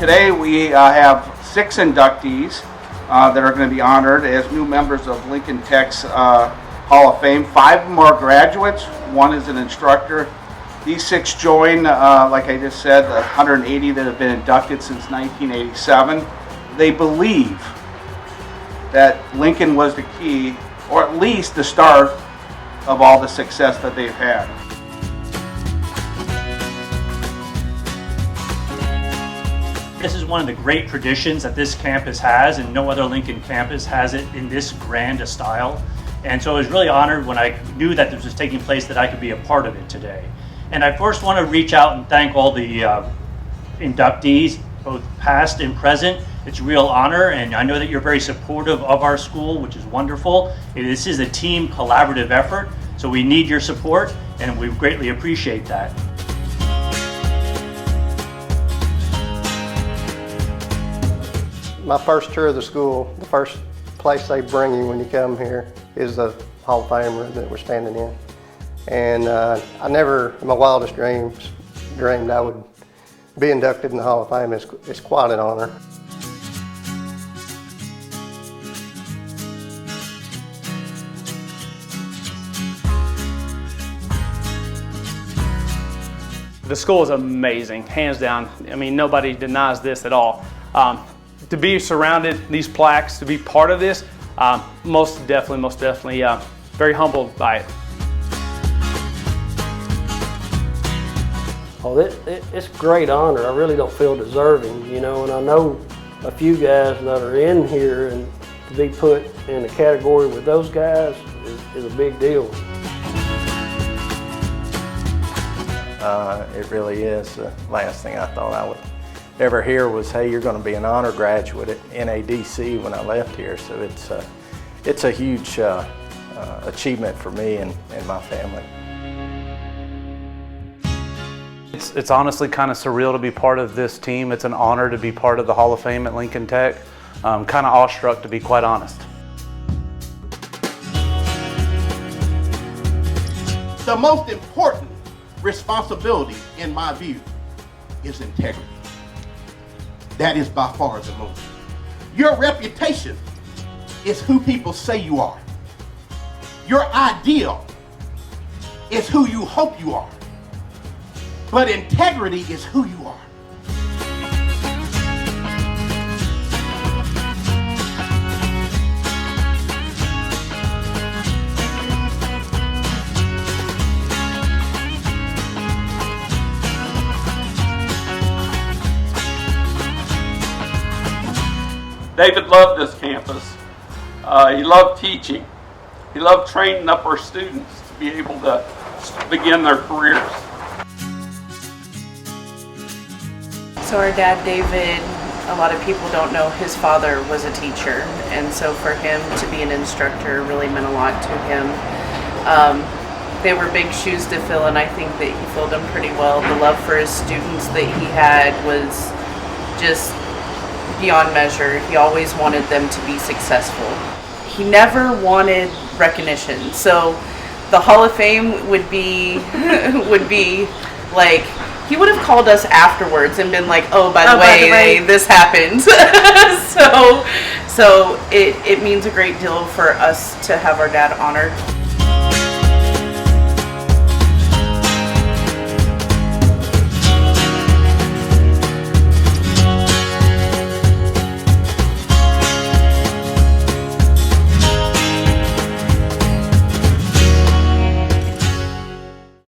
Today we have 6 inductees that are going to be honored as new members of Lincoln Tech's Hall of Fame. 5 of them are graduates, 1 is an instructor. These 6 join, like I just said, the 180 that have been inducted since 1987. They believe that Lincoln was the key, or at least the start of all the success that they've had. This is one of the great traditions that this campus has, and no other Lincoln campus has it in this grand a style. And so I was really honored when I knew that this was taking place that I could be a part of it today. And I first want to reach out and thank all the inductees, both past and present. It's a real honor, and I know that you're very supportive of our school, which is wonderful. This is a team collaborative effort, so we need your support, and we greatly appreciate that. My first tour of the school, the first place they bring you when you come here is the Hall of Famer that we're standing in. And I never, in my wildest dreams, dreamed I would be inducted in the Hall of Fame. It's quite an honor. The school is amazing, hands down. I mean, nobody denies this at all. To be surrounded, these plaques, to be part of this, most definitely, very humbled by it. Oh, it's a great honor. I really don't feel deserving, you know, and I know a few guys that are in here, and to be put in a category with those guys is a big deal. It really is. The last thing I thought I would ever hear was, hey, you're going to be an honor graduate at NADC when I left here. So it's a huge achievement for me and my family. It's honestly kind of surreal to be part of this team. It's an honor to be part of the Hall of Fame at Lincoln Tech. I'm kind of awestruck, to be quite honest. The most important responsibility, in my view, is integrity. That is by far the most. Your reputation is who people say you are. Your ideal is who you hope you are. But integrity is who you are. David loved this campus. He loved teaching. He loved training up our students to be able to begin their careers. So our dad, David, a lot of people don't know his father was a teacher, and so for him to be an instructor really meant a lot to him. They were big shoes to fill, and I think that he filled them pretty well. The love for his students that he had was just beyond measure. He always wanted them to be successful. He never wanted recognition, so the Hall of Fame would be like, he would have called us afterwards and been like, oh, by the way, this happened. so it means a great deal for us to have our dad honored.